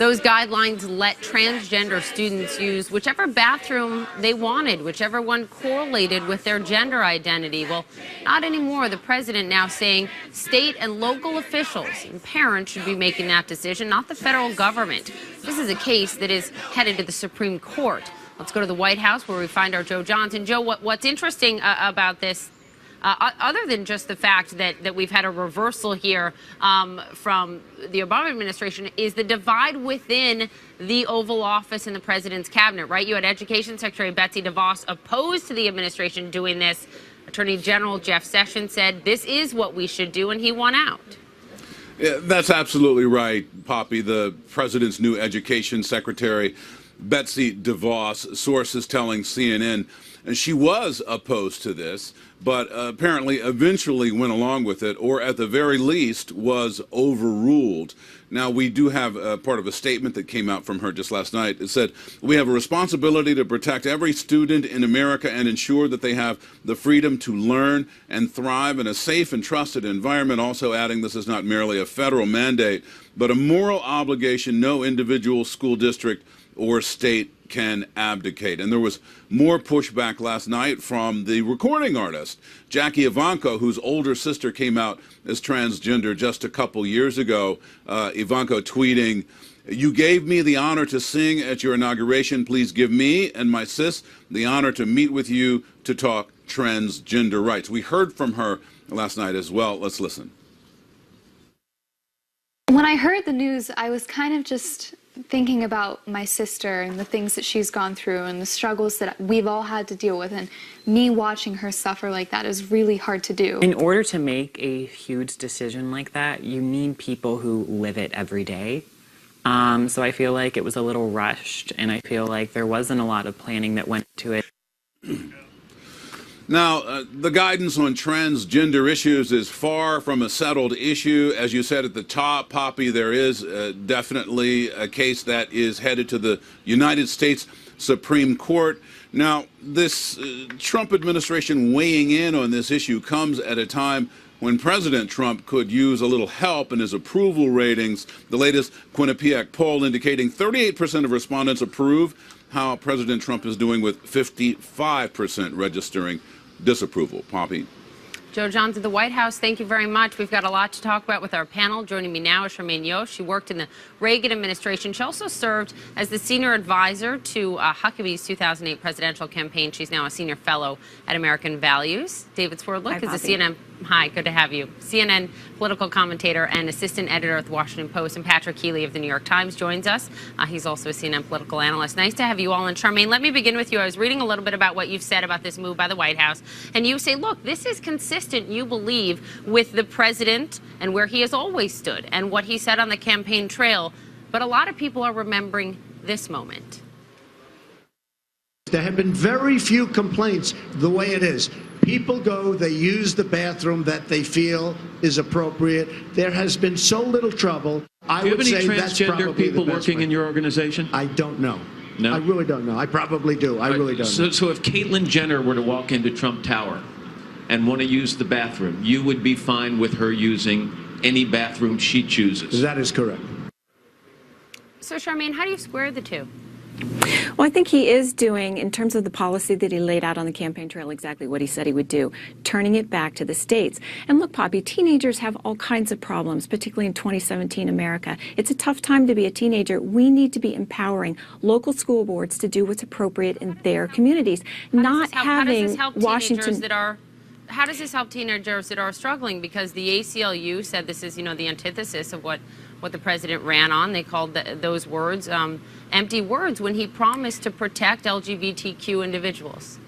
Those guidelines let transgender students use whichever bathroom they wanted, whichever one correlated with their gender identity. Well, not anymore. The president now saying state and local officials and parents should be making that decision, not the federal government. This is a case that is headed to the Supreme Court. Let's go to the White House where we find our Joe Johnson. Joe, what's interesting about this, other than just the fact that we've had a reversal here from the Obama administration, is the divide within the Oval Office and the president's cabinet, right? You had Education Secretary Betsy DeVos opposed to the administration doing this. Attorney General Jeff Sessions said this is what we should do, and he won out. Yeah, that's absolutely right, Poppy. The president's new education secretary, Betsy DeVos, sources telling CNN, and she was opposed to this, but apparently eventually went along with it, or at the very least was overruled. Now, we do have part of a statement that came out from her just last night. It said, "We have a responsibility to protect every student in America and ensure that they have the freedom to learn and thrive in a safe and trusted environment," also adding this is not merely a federal mandate, but a moral obligation no individual school district or state can abdicate. And there was more pushback last night from the recording artist, Jackie Ivanko, whose older sister came out as transgender just a couple years ago. Ivanko tweeting, "You gave me the honor to sing at your inauguration. Please give me and my sis the honor to meet with you to talk transgender rights." We heard from her last night as well. Let's listen. When I heard the news, I was kind of just thinking about my sister and the things that she's gone through and the struggles that we've all had to deal with, and me watching her suffer like that is really hard to do. In order to make a huge decision like that, you need people who live it every day. So I feel like it was a little rushed, and I feel like there wasn't a lot of planning that went to it. Now, the guidance on transgender issues is far from a settled issue. As you said at the top, Poppy, there is definitely a case that is headed to the United States Supreme Court. Now, this Trump administration weighing in on this issue comes at a time when President Trump could use a little help in his approval ratings. The latest Quinnipiac poll indicating 38% of respondents approve how President Trump is doing, with 55% registering disapproval. Poppy. Joe Johns at the White House, thank you very much. We've got a lot to talk about with our panel. Joining me now is Charmaine Yost. She worked in the Reagan administration. She also served as the senior advisor to Huckabee's 2008 presidential campaign. She's now a senior fellow at American Values. David Swerdlock is a CNN. Hi, good to have you. CNN political commentator and assistant editor at the Washington Post, and Patrick Healy of the New York Times joins us. He's also a CNN political analyst. Nice to have you all. And Charmaine, let me begin with you. I was reading a little bit about what you've said about this move by the White House, and you say, look, this is consistent, you believe, with the president and where he has always stood and what he said on the campaign trail. But a lot of people are remembering this moment. There have been very few complaints the way it is. People go, they use the bathroom that they feel is appropriate. There has been so little trouble. Do you have any transgender people working in your organization? I don't know. No? I really don't know. I probably do. I really don't know. So if Caitlyn Jenner were to walk into Trump Tower and want to use the bathroom, you would be fine with her using any bathroom she chooses? That is correct. So, Charmaine, how do you square the two? Well, I think he is doing, in terms of the policy that he laid out on the campaign trail, exactly what he said he would do, turning it back to the states. And look, Poppy, teenagers have all kinds of problems, particularly in 2017 America. It's a tough time to be a teenager. We need to be empowering local school boards to do what's appropriate in their communities, not having Washington. How does this help teenagers that are struggling? Because the ACLU said this is, the antithesis of what the president ran on. They called those words empty words when he promised to protect LGBTQ individuals.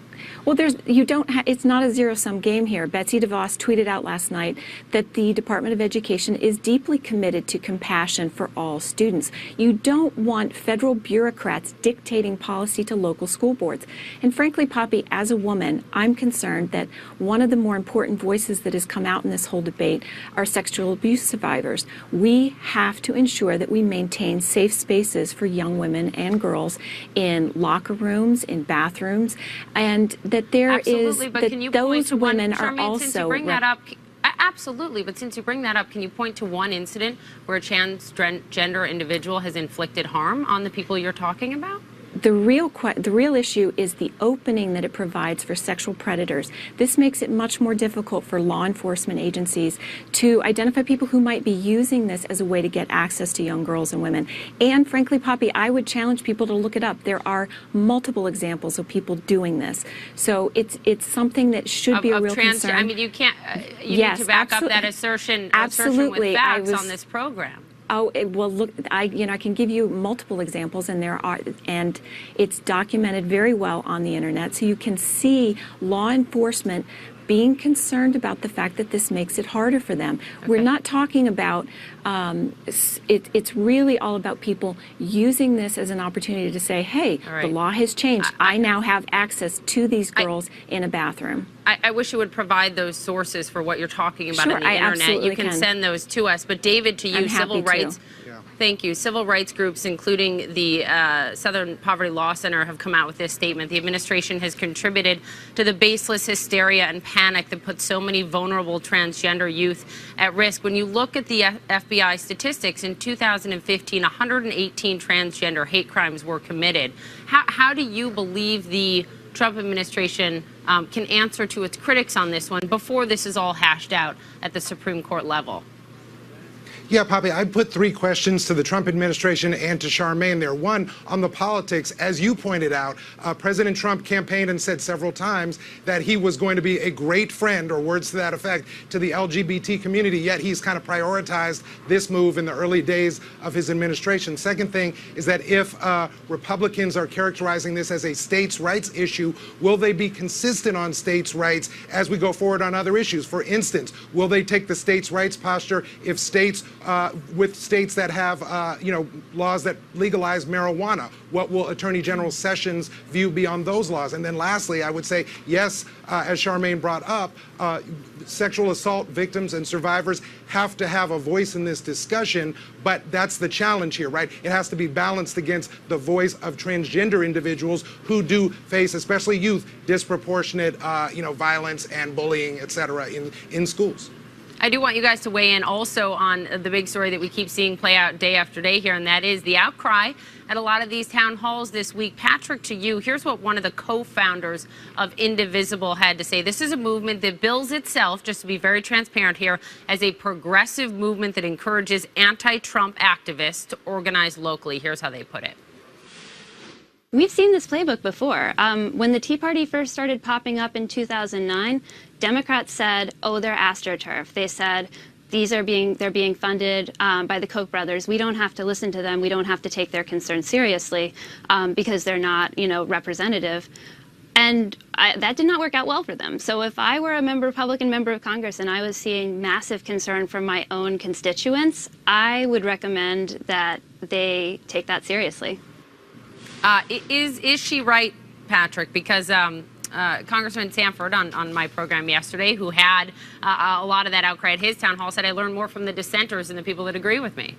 Well, it's not a zero-sum game here. Betsy DeVos tweeted out last night that the Department of Education is deeply committed to compassion for all students. You don't want federal bureaucrats dictating policy to local school boards. And frankly, Poppy, as a woman, I'm concerned that one of the more important voices that has come out in this whole debate are sexual abuse survivors. We have to ensure that we maintain safe spaces for young women and girls in locker rooms, in bathrooms, and that there Absolutely, is but that can you those women Charmaine, are also since you bring that up, Absolutely, but since you bring that up, can you point to one incident where a transgender individual has inflicted harm on the people you're talking about? The real issue is the opening that it provides for sexual predators. This makes it much more difficult for law enforcement agencies to identify people who might be using this as a way to get access to young girls and women. And frankly, Poppy, I would challenge people to look it up. There are multiple examples of people doing this. So it's something that should be a real concern. I mean, you can't. You Yes, need to back up absolutely. that assertion Absolutely. with facts on this program. Oh, well, look, I can give you multiple examples, and and it's documented very well on the internet, so you can see law enforcement being concerned about the fact that this makes it harder for them. Okay. We're not talking about, it's really all about people using this as an opportunity to say, hey, the law has changed. I now have access to these girls in a bathroom. I wish you would provide those sources for what you're talking about on the internet. Absolutely you can send those to us. But David, to you, civil rights. Thank you. Civil rights groups, including the Southern Poverty Law Center, have come out with this statement. The administration has contributed to the baseless hysteria and panic that puts so many vulnerable transgender youth at risk. When you look at the FBI statistics, in 2015, 118 transgender hate crimes were committed. How do you believe the Trump administration can answer to its critics on this one before this is all hashed out at the Supreme Court level? Yeah, Poppy, I'd put three questions to the Trump administration and to Charmaine there. One, on the politics, as you pointed out, President Trump campaigned and said several times that he was going to be a great friend, or words to that effect, to the LGBT community, yet he's kind of prioritized this move in the early days of his administration. Second thing is that if Republicans are characterizing this as a states' rights issue, will they be consistent on states' rights as we go forward on other issues? For instance, will they take the states' rights posture if states with states that have, laws that legalize marijuana? What will Attorney General Sessions' view be on those laws? And then lastly, I would say, yes, as Charmaine brought up, sexual assault victims and survivors have to have a voice in this discussion, but that's the challenge here, right? It has to be balanced against the voice of transgender individuals who do face, especially youth, disproportionate, violence and bullying, et cetera, in schools. I do want you guys to weigh in also on the big story that we keep seeing play out day after day here, and that is the outcry at a lot of these town halls this week. Patrick, to you, here's what one of the co-founders of Indivisible had to say. This is a movement that bills itself, just to be very transparent here, as a progressive movement that encourages anti-Trump activists to organize locally. Here's how they put it. We've seen this playbook before. When the Tea Party first started popping up in 2009, Democrats said, oh, they're AstroTurf. They said, they're being funded by the Koch brothers. We don't have to listen to them. We don't have to take their concerns seriously because they're not, representative. And that did not work out well for them. So if I were a Republican member of Congress and I was seeing massive concern from my own constituents, I would recommend that they take that seriously. Is she right, Patrick? Because Congressman Sanford on my program yesterday, who had a lot of that outcry at his town hall, said I learned more from the dissenters than the people that agree with me.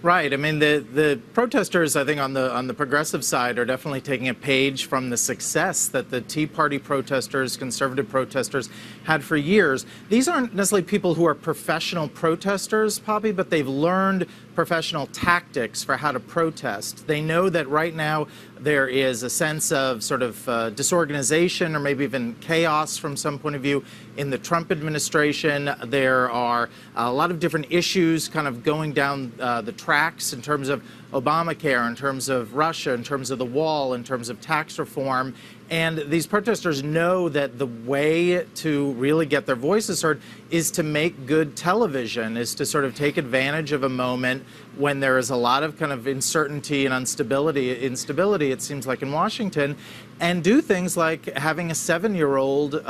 Right. I mean, the protesters, I think, on the progressive side are definitely taking a page from the success that the Tea Party protesters, conservative protesters, had for years. These aren't necessarily people who are professional protesters, Poppy, but they've learned professional tactics for how to protest. They know that right now there is a sense of sort of disorganization or maybe even chaos from some point of view in the Trump administration. There are a lot of different issues kind of going down the tracks in terms of Obamacare, in terms of Russia, in terms of the wall, in terms of tax reform. And these protesters know that the way to really get their voices heard is to make good television, is to sort of take advantage of a moment when there is a lot of kind of uncertainty and instability, it seems like, in Washington, and do things like having a 7-year-old,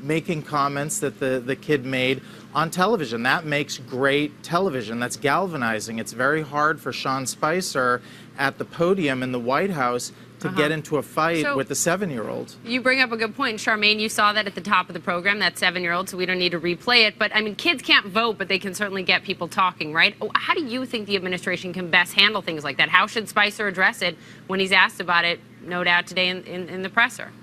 making comments that the kid made on television. That makes great television. That's galvanizing. It's very hard for Sean Spicer at the podium in the White House to get into a fight with a 7-year-old. You bring up a good point, Charmaine. You saw that at the top of the program, that 7-year-old, so we don't need to replay it. But, I mean, kids can't vote, but they can certainly get people talking, right? How do you think the administration can best handle things like that? How should Spicer address it when he's asked about it, no doubt, today in the presser?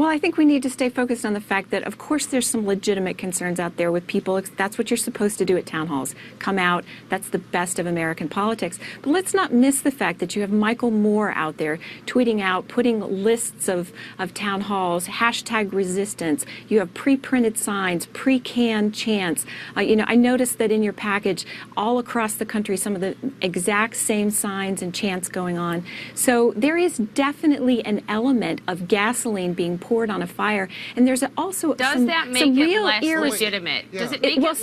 Well, I think we need to stay focused on the fact that, of course, there's some legitimate concerns out there with people. That's what you're supposed to do at town halls. Come out. That's the best of American politics. But let's not miss the fact that you have Michael Moore out there tweeting out, putting lists of town halls, hashtag resistance. You have pre-printed signs, pre-canned chants. You know, I noticed that in your package, all across the country, some of the exact same signs and chants going on. So there is definitely an element of gasoline being poured on a fire, and there's also does that make it less legitimate? Does it make it less?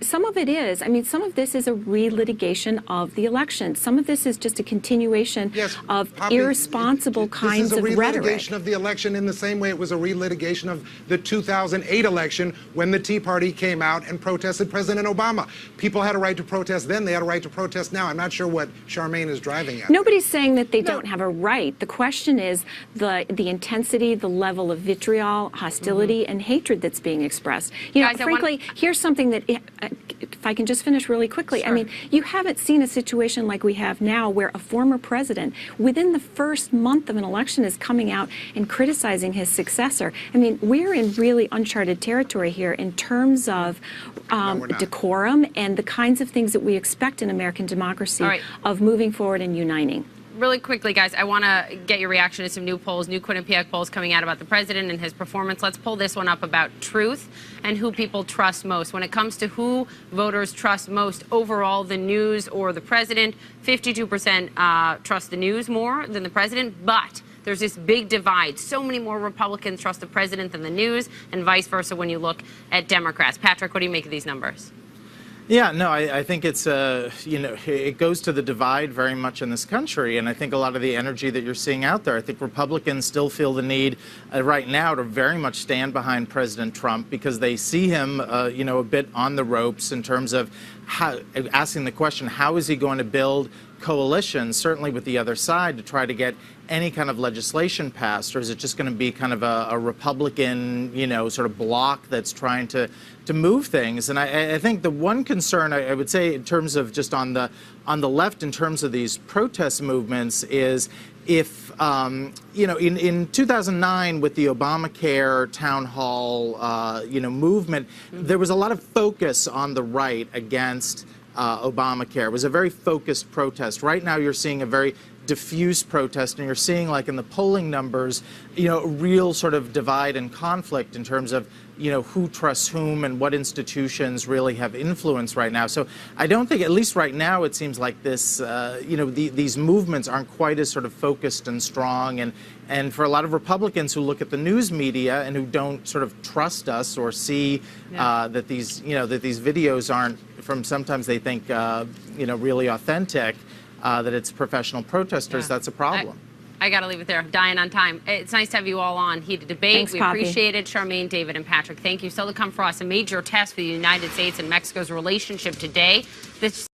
Some of it is. I mean, some of this is a relitigation of the election. Some of this is just a continuation of irresponsible kinds of rhetoric. This is a relitigation of the election in the same way it was a relitigation of the 2008 election when the Tea Party came out and protested President Obama. People had a right to protest then. They had a right to protest now. I'm not sure what Charmaine is driving at. Nobody's saying that they don't have a right. The question is the intensity, the level of vitriol, hostility, and hatred that's being expressed. You know, frankly, here's something that, if I can just finish really quickly, sure. I mean, you haven't seen a situation like we have now where a former president, within the first month of an election, is coming out and criticizing his successor. I mean, we're in really uncharted territory here in terms of decorum and the kinds of things that we expect in American democracy of moving forward and uniting. Really quickly, guys, I want to get your reaction to some new polls, new Quinnipiac polls coming out about the president and his performance. Let's pull this one up about truth and who people trust most. When it comes to who voters trust most overall, the news or the president, 52% trust the news more than the president, but there's this big divide. So many more Republicans trust the president than the news, and vice versa when you look at Democrats. Patrick, what do you make of these numbers? Yeah, no, I think it's, you know, it goes to the divide very much in this country, and I think a lot of the energy that you're seeing out there, I think Republicans still feel the need right now to very much stand behind President Trump because they see him, you know, a bit on the ropes in terms of asking the question, how is he going to build coalitions, certainly with the other side, to try to get any kind of legislation passed, or is it just going to be kind of a Republican, you know, sort of bloc that's trying to move things? And I think the one concern I would say in terms of just on the left in terms of these protest movements is if, you know, in 2009 with the Obamacare town hall, you know, movement, there was a lot of focus on the right against Obamacare. It was a very focused protest. Right now you're seeing a very diffuse protest, and you're seeing, like in the polling numbers, you know, a real sort of divide and conflict in terms of, you know, who trusts whom and what institutions really have influence right now. So I don't think, at least right now, it seems like this, you know, these movements aren't quite as sort of focused and strong. And for a lot of Republicans who look at the news media and who don't sort of trust us or see that these, you know, that these videos aren't from, sometimes they think, you know, really authentic, that it's professional protesters, that's a problem. I got to leave it there. Dying on time. It's nice to have you all on. Heated debate. Thanks, we Poppy. appreciate it. Charmaine, David, and Patrick, thank you. Still to come for us, a major test for the United States and Mexico's relationship today. This